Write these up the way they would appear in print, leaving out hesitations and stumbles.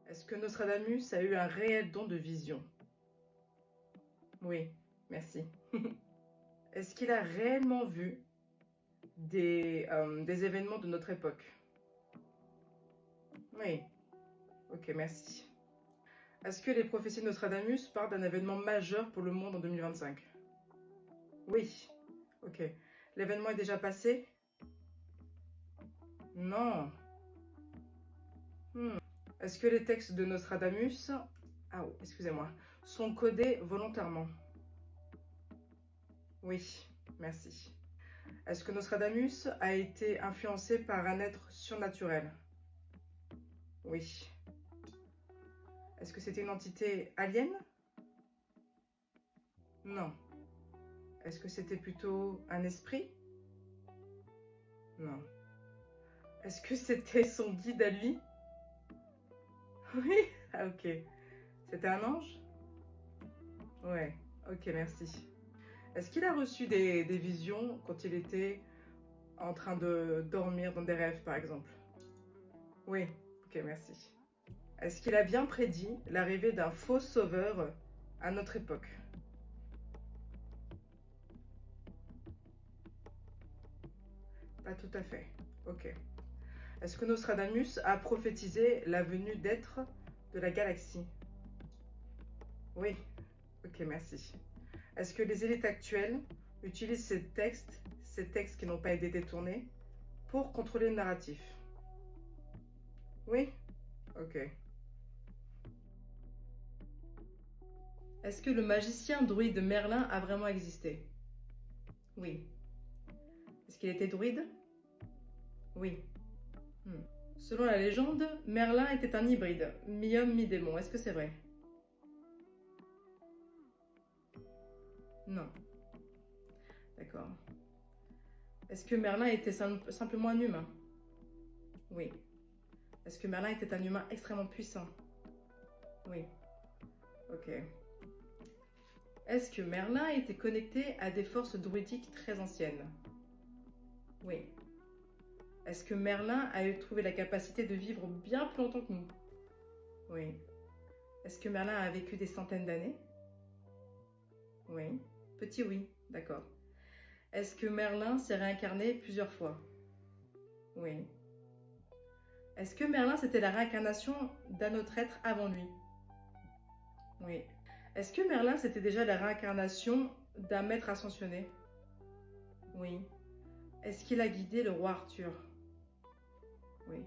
Est-ce que Nostradamus a eu un réel don de vision? Oui, merci. Est-ce qu'il a réellement vu des événements de notre époque? Oui, ok, merci. Est-ce que les prophéties de Nostradamus parlent d'un événement majeur pour le monde en 2025? Oui, ok. L'événement est déjà passé? Non. Est-ce que les textes de Nostradamus, excusez-moi, sont codés volontairement? Oui, merci. Est-ce que Nostradamus a été influencé par un être surnaturel? Oui. Est-ce que c'était une entité alien? Non. Est-ce que c'était plutôt un esprit? Non. Est-ce que c'était son guide à lui? Oui. Ah, ok. C'était un ange? Ouais. Ok, merci. Est-ce qu'il a reçu des visions quand il était en train de dormir dans des rêves, par exemple? Oui. Ok, merci. Est-ce qu'il a bien prédit l'arrivée d'un faux sauveur à notre époque? Pas tout à fait. Ok. Est-ce que Nostradamus a prophétisé la venue d'êtres de la galaxie? Oui. Ok, merci. Est-ce que les élites actuelles utilisent ces textes qui n'ont pas été détournés, pour contrôler le narratif? Oui. Ok. Est-ce que le magicien druide Merlin a vraiment existé? Oui. Est-ce qu'il était druide? Oui. Selon la légende, Merlin était un hybride, mi-homme, mi-démon. Est-ce que c'est vrai? Non. D'accord. Est-ce que Merlin était simplement un humain? Oui. Est-ce que Merlin était un humain extrêmement puissant? Oui. Ok. Est-ce que Merlin était connecté à des forces druidiques très anciennes? Oui. Est-ce que Merlin a trouvé la capacité de vivre bien plus longtemps que nous? Oui. Est-ce que Merlin a vécu des centaines d'années? Oui. Petit oui, d'accord. Est-ce que Merlin s'est réincarné plusieurs fois? Oui. Est-ce que Merlin c'était la réincarnation d'un autre être avant lui? Oui. Est-ce que Merlin c'était déjà la réincarnation d'un maître ascensionné? Oui. Est-ce qu'il a guidé le roi Arthur? Oui.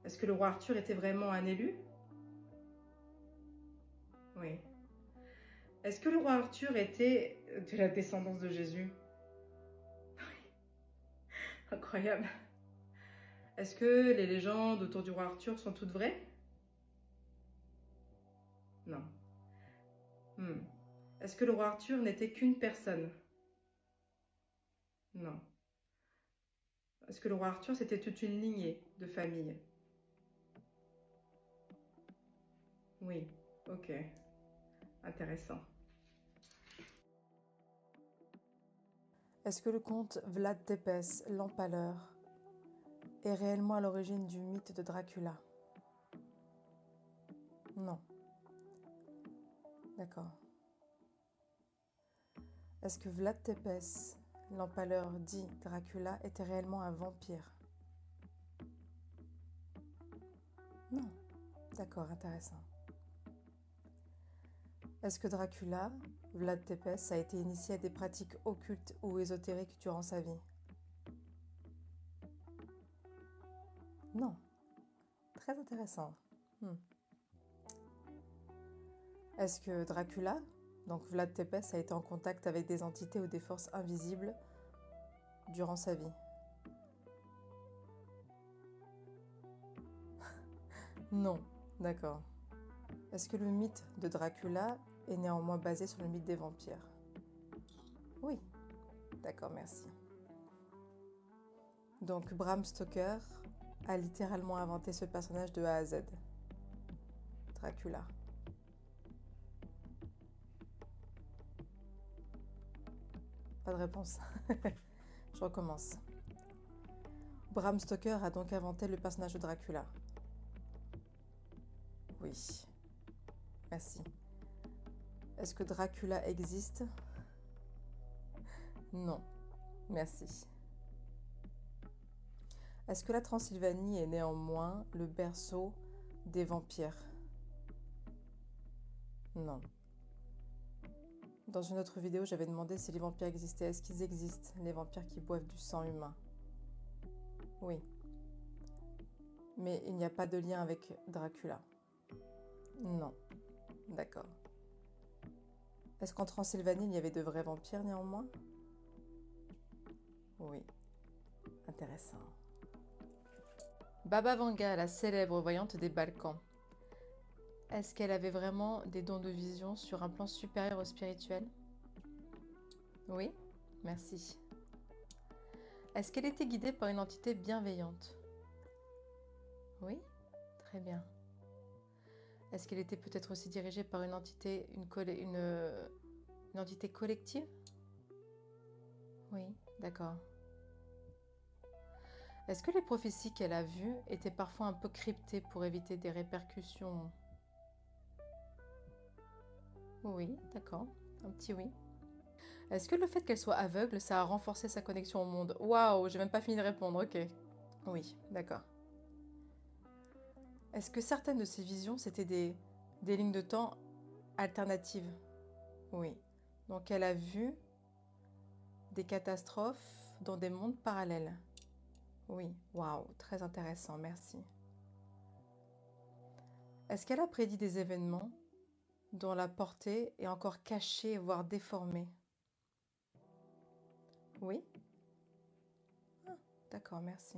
Est-ce que le roi Arthur était vraiment un élu? Oui. Est-ce que le roi Arthur était de la descendance de Jésus? Incroyable. Est-ce que les légendes autour du roi Arthur sont toutes vraies? Non. Est-ce que le roi Arthur n'était qu'une personne? Non. Est-ce que le roi Arthur c'était toute une lignée de famille? Oui. Ok. Intéressant. Est-ce que le comte Vlad Tepes, l'Empaleur, est réellement à l'origine du mythe de Dracula? Non. D'accord. Est-ce que Vlad Tepes, l'Empaleur dit Dracula, était réellement un vampire? Non. D'accord, intéressant. Est-ce que Dracula, Vlad Tepes, a été initié à des pratiques occultes ou ésotériques durant sa vie? Non. Très intéressant. Est-ce que Dracula, donc Vlad Tepes, a été en contact avec des entités ou des forces invisibles durant sa vie? Non. D'accord. Est-ce que le mythe de Dracula est néanmoins basé sur le mythe des vampires? Oui. D'accord, merci. Donc Bram Stoker a littéralement inventé ce personnage de A à Z. Dracula. Pas de réponse. Je recommence. Bram Stoker a donc inventé le personnage de Dracula. Oui, merci. Est-ce que Dracula existe? Non, merci. Est-ce que la Transylvanie est néanmoins le berceau des vampires? Non. Dans une autre vidéo, j'avais demandé si les vampires existaient. Est-ce qu'ils existent, les vampires qui boivent du sang humain? Oui. Mais il n'y a pas de lien avec Dracula. Non. D'accord. Est-ce qu'en Transylvanie, il y avait de vrais vampires néanmoins? Oui. Intéressant. Baba Vanga, la célèbre voyante des Balkans. Est-ce qu'elle avait vraiment des dons de vision sur un plan supérieur au spirituel? Oui, merci. Est-ce qu'elle était guidée par une entité bienveillante? Oui, très bien. Est-ce qu'elle était peut-être aussi dirigée par une entité, une entité collective? Oui, d'accord. Est-ce que les prophéties qu'elle a vues étaient parfois un peu cryptées pour éviter des répercussions? Oui, d'accord. Un petit oui. Est-ce que le fait qu'elle soit aveugle, ça a renforcé sa connexion au monde? Waouh, j'ai même pas fini de répondre, ok. Oui, d'accord. Est-ce que certaines de ces visions, c'était des lignes de temps alternatives? Oui. Donc elle a vu des catastrophes dans des mondes parallèles. Oui, waouh, très intéressant, merci. Est-ce qu'elle a prédit des événements dont la portée est encore cachée, voire déformée? Oui? Ah, d'accord, merci.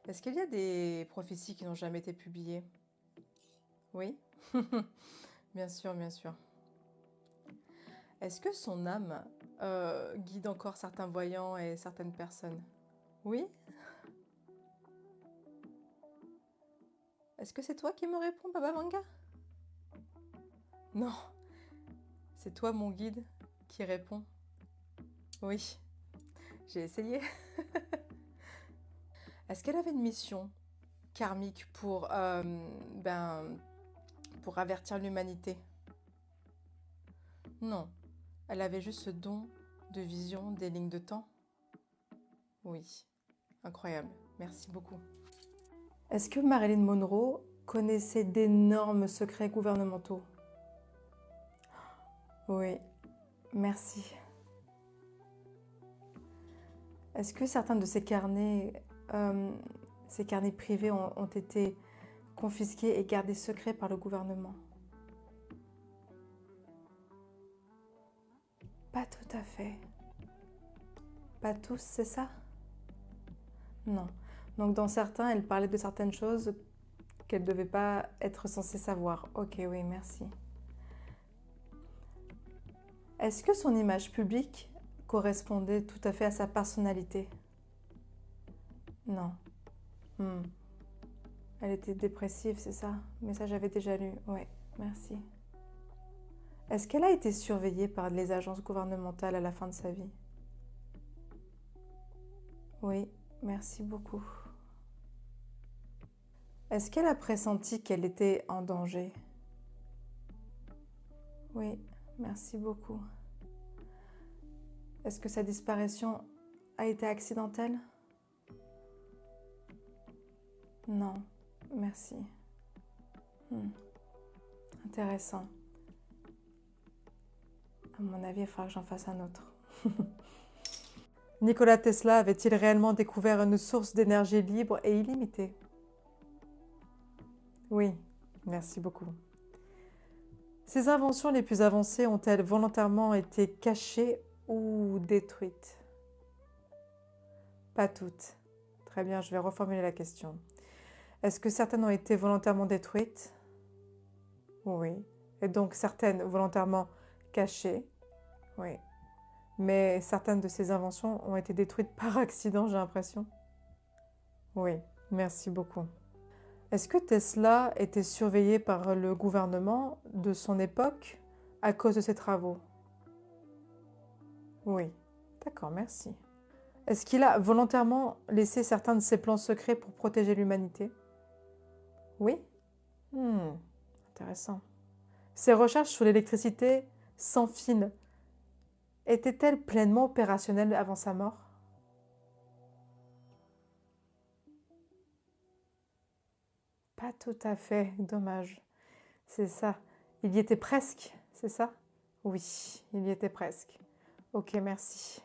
Est-ce qu'il y a des prophéties qui n'ont jamais été publiées? Oui? Bien sûr, bien sûr. Est-ce que son âme guide encore certains voyants et certaines personnes? Oui? Est-ce que c'est toi qui me réponds, Baba Vanga? Non, c'est toi mon guide qui répond. Oui, j'ai essayé. Est-ce qu'elle avait une mission karmique pour avertir l'humanité? Non, elle avait juste ce don de vision des lignes de temps. Oui, incroyable, merci beaucoup. Est-ce que Marilyn Monroe connaissait d'énormes secrets gouvernementaux? Oui, merci. Est-ce que certains de ces carnets privés ont été confisqués et gardés secrets par le gouvernement? Pas tout à fait. Pas tous, c'est ça? Non. Donc dans certains, elle parlait de certaines choses qu'elle ne devait pas être censée savoir. Ok, oui, merci. Est-ce que son image publique correspondait tout à fait à sa personnalité? Non. Elle était dépressive, c'est ça? Mais ça, j'avais déjà lu. Oui, merci. Est-ce qu'elle a été surveillée par les agences gouvernementales à la fin de sa vie? Oui, merci beaucoup. Est-ce qu'elle a pressenti qu'elle était en danger? Oui, merci beaucoup. Est-ce que sa disparition a été accidentelle? Non, merci. Intéressant. À mon avis, il faudra que j'en fasse un autre. Nikola Tesla avait-il réellement découvert une source d'énergie libre et illimitée? Oui, merci beaucoup. Ses inventions les plus avancées ont-elles volontairement été cachées ou détruites? Pas toutes. Très bien, je vais reformuler la question. Est-ce que certaines ont été volontairement détruites? Oui. Et donc certaines volontairement cachées? Oui. Mais certaines de ces inventions ont été détruites par accident, j'ai l'impression. Oui, merci beaucoup. Est-ce que Tesla était surveillé par le gouvernement de son époque à cause de ses travaux? Oui, d'accord, merci. Est-ce qu'il a volontairement laissé certains de ses plans secrets pour protéger l'humanité? Oui, Hmm, intéressant. Ses recherches sur l'électricité sans fil étaient-elles pleinement opérationnelles avant sa mort? Pas tout à fait, dommage. C'est ça. Il y était presque, c'est ça? Oui, il y était presque. Ok, merci.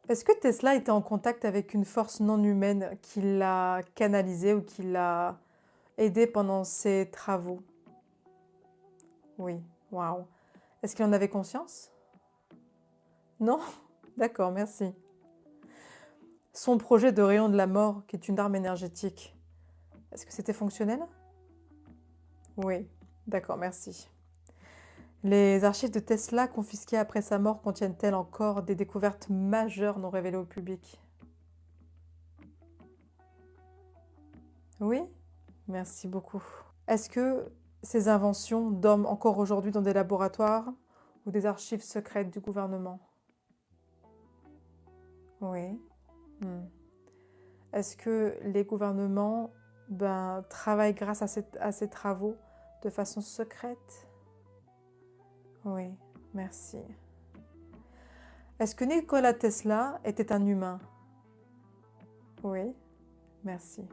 Est-ce que Tesla était en contact avec une force non humaine qui l'a canalisé ou qui l'a aidé pendant ses travaux? Oui, waouh. Est-ce qu'il en avait conscience? Non? D'accord, merci. Son projet de rayon de la mort, qui est une arme énergétique, est-ce que c'était fonctionnel? Oui, d'accord, merci. Les archives de Tesla confisquées après sa mort contiennent-elles encore des découvertes majeures non révélées au public? Oui, merci beaucoup. Est-ce que ces inventions dorment encore aujourd'hui dans des laboratoires ou des archives secrètes du gouvernement? Oui. Hmm. Est-ce que les gouvernements travaillent grâce à ces travaux de façon secrète? Oui, merci. Est-ce que Nikola Tesla était un humain? Oui, merci.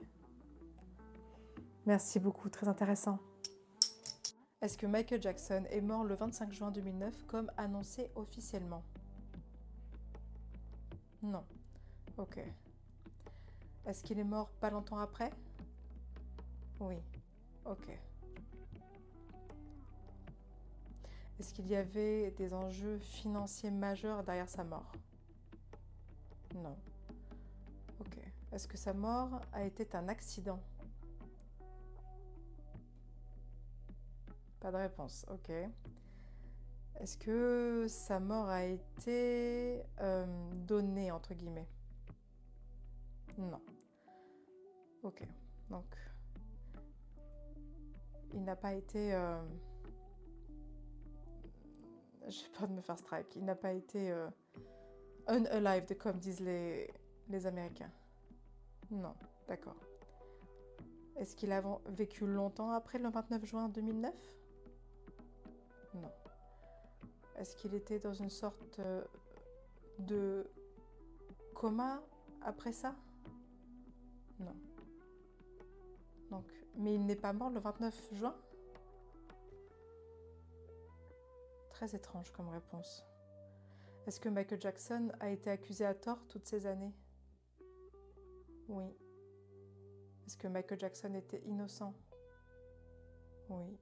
Merci beaucoup, très intéressant. Est-ce que Michael Jackson est mort le 25 juin 2009 comme annoncé officiellement? Non. Ok. Est-ce qu'il est mort pas longtemps après? Oui. Ok. Est-ce qu'il y avait des enjeux financiers majeurs derrière sa mort? Non. Ok. Est-ce que sa mort a été un accident? Pas de réponse. Ok. Est-ce que sa mort a été donnée, entre guillemets? Non. Ok. Donc, il n'a pas été... J'ai peur de me faire strike. Il n'a pas été unalived, comme disent les Américains. Non. D'accord. Est-ce qu'il a vécu longtemps après le 29 juin 2009? Non. Est-ce qu'il était dans une sorte de coma après ça? Non. Donc, mais il n'est pas mort le 29 juin? Très étrange comme réponse. Est-ce que Michael Jackson a été accusé à tort toutes ces années? Oui. Est-ce que Michael Jackson était innocent? Oui.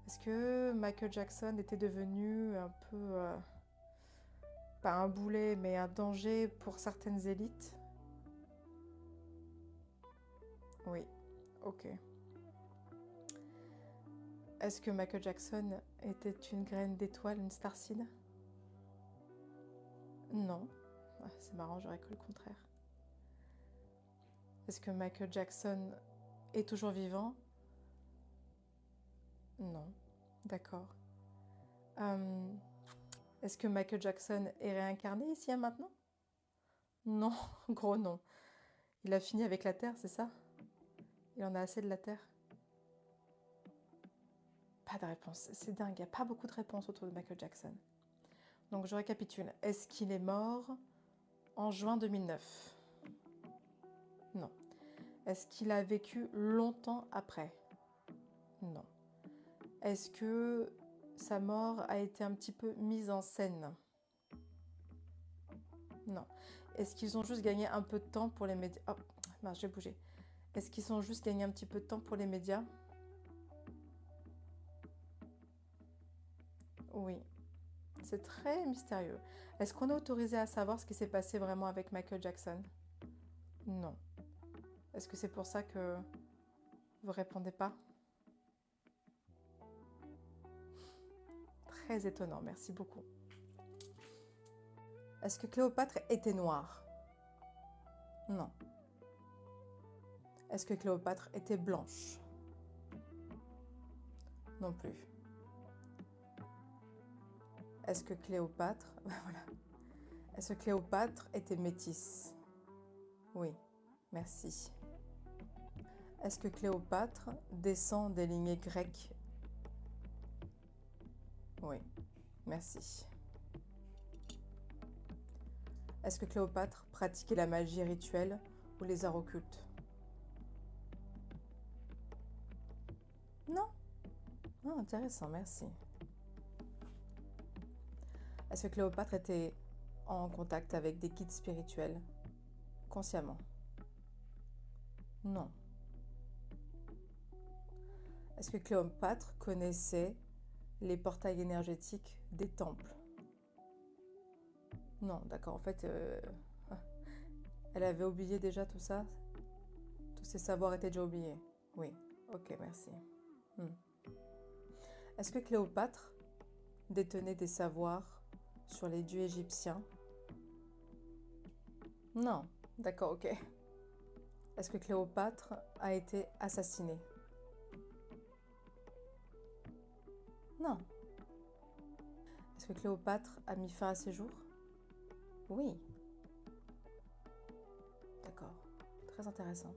Est-ce que Michael Jackson était devenu un peu, pas un boulet, mais un danger pour certaines élites? Oui. Ok. Est-ce que Michael Jackson était une graine d'étoile, une starseed? Non. Ah, c'est marrant, j'aurais cru le contraire. Est-ce que Michael Jackson est toujours vivant? Non. D'accord. Est-ce que Michael Jackson est réincarné ici et maintenant? Non, gros non. Il a fini avec la Terre, c'est ça? Il en a assez de la Terre? Pas de réponse. C'est dingue, il n'y a pas beaucoup de réponses autour de Michael Jackson. Donc je récapitule. Est-ce qu'il est mort en juin 2009? Non. Est-ce qu'il a vécu longtemps après? Non. Est-ce que sa mort a été un petit peu mise en scène? Non. Est-ce qu'ils ont juste gagné un peu de temps pour les médias? Oh, mince, j'ai bougé. Est-ce qu'ils ont juste gagné un petit peu de temps pour les médias? Oui. C'est très mystérieux. Est-ce qu'on est autorisé à savoir ce qui s'est passé vraiment avec Michael Jackson? Non. Est-ce que c'est pour ça que vous répondez pas? Très étonnant, merci beaucoup. Est-ce que Cléopâtre était noire? Non. Est-ce que Cléopâtre était blanche? Non plus. Est-ce que Cléopâtre... voilà. Est-ce que Cléopâtre était métisse? Oui, merci. Est-ce que Cléopâtre descend des lignées grecques? Oui, merci. Est-ce que Cléopâtre pratiquait la magie rituelle ou les arts occultes? Non? Ah, intéressant, merci. Est-ce que Cléopâtre était en contact avec des guides spirituels, consciemment? Non. Est-ce que Cléopâtre connaissait les portails énergétiques des temples? Non, d'accord. En fait, elle avait oublié déjà tout ça. Tous ces savoirs étaient déjà oubliés. Oui, ok, merci. Hmm. Est-ce que Cléopâtre détenait des savoirs sur les dieux égyptiens? Non, d'accord, ok. Est-ce que Cléopâtre a été assassinée? Non. Est-ce que Cléopâtre a mis fin à ses jours? Oui. D'accord, très intéressant.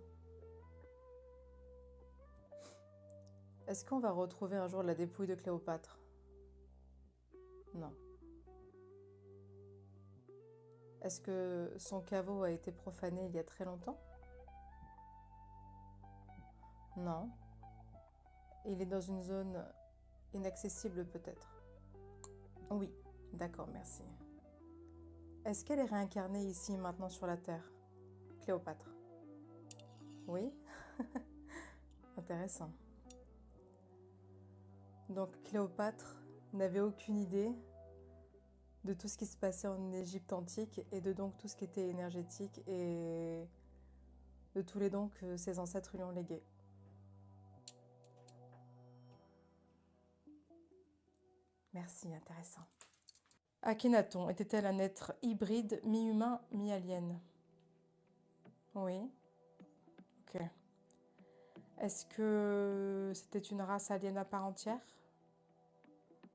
Est-ce qu'on va retrouver un jour la dépouille de Cléopâtre? Non. Est-ce que son caveau a été profané il y a très longtemps? Non. Il est dans une zone inaccessible peut-être? Oui, d'accord, merci. Est-ce qu'elle est réincarnée ici maintenant sur la Terre, Cléopâtre? Oui. Intéressant. Donc Cléopâtre n'avait aucune idée de tout ce qui se passait en Égypte antique et de donc tout ce qui était énergétique et de tous les dons que ses ancêtres lui ont légués. Merci, intéressant. Akhenaton était-elle un être hybride, mi-humain, mi-alien? Oui. Ok. Est-ce que c'était une race alien à part entière?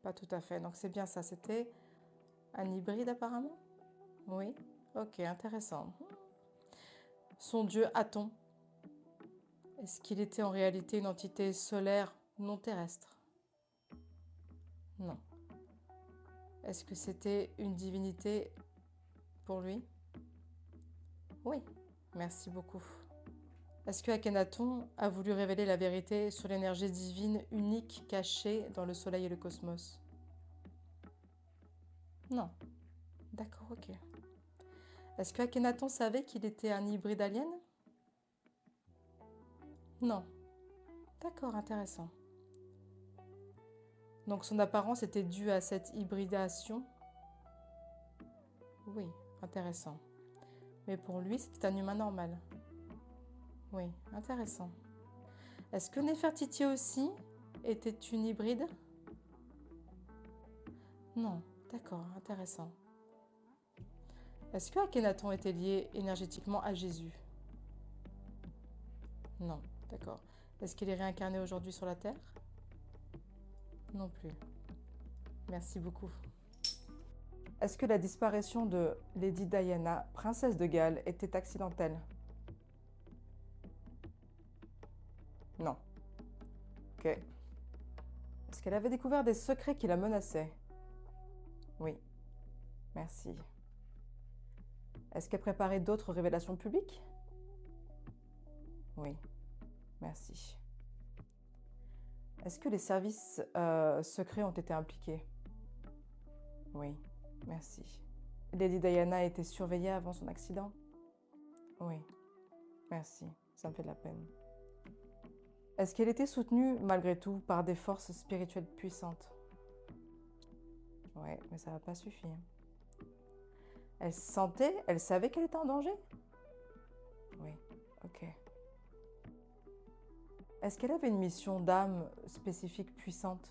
Pas tout à fait. Donc c'est bien ça. C'était un hybride apparemment? Oui. Ok, intéressant. Son dieu Aton, est-ce qu'il était en réalité une entité solaire non terrestre? Non. Est-ce que c'était une divinité pour lui? Oui. Merci beaucoup. Est-ce que Akhenaton a voulu révéler la vérité sur l'énergie divine unique cachée dans le soleil et le cosmos? Non. D'accord, ok. Est-ce que Akhenaton savait qu'il était un hybride alien? Non. D'accord, intéressant. Donc son apparence était due à cette hybridation? Oui, intéressant. Mais pour lui, c'était un humain normal? Oui, intéressant. Est-ce que Néfertiti aussi était une hybride? Non, d'accord, intéressant. Est-ce que Akhenaton était lié énergétiquement à Jésus? Non, d'accord. Est-ce qu'il est réincarné aujourd'hui sur la Terre? Non plus. Merci beaucoup. Est-ce que la disparition de Lady Diana, princesse de Galles, était accidentelle? Non. Ok. Est-ce qu'elle avait découvert des secrets qui la menaçaient? Oui. Merci. Est-ce qu'elle préparait d'autres révélations publiques? Oui. Merci. Est-ce que les services secrets ont été impliqués? Oui. Merci. Lady Diana était surveillée avant son accident? Oui. Merci. Ça me fait de la peine. Est-ce qu'elle était soutenue, malgré tout, par des forces spirituelles puissantes? Ouais, mais ça n'a pas suffi. Elle savait qu'elle était en danger? Oui, ok. Est-ce qu'elle avait une mission d'âme spécifique puissante?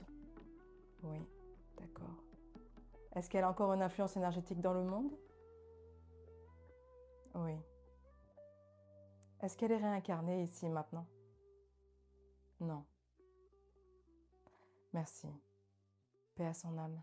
Oui, d'accord. Est-ce qu'elle a encore une influence énergétique dans le monde? Oui. Est-ce qu'elle est réincarnée ici maintenant? Non. Merci. Paix à son âme.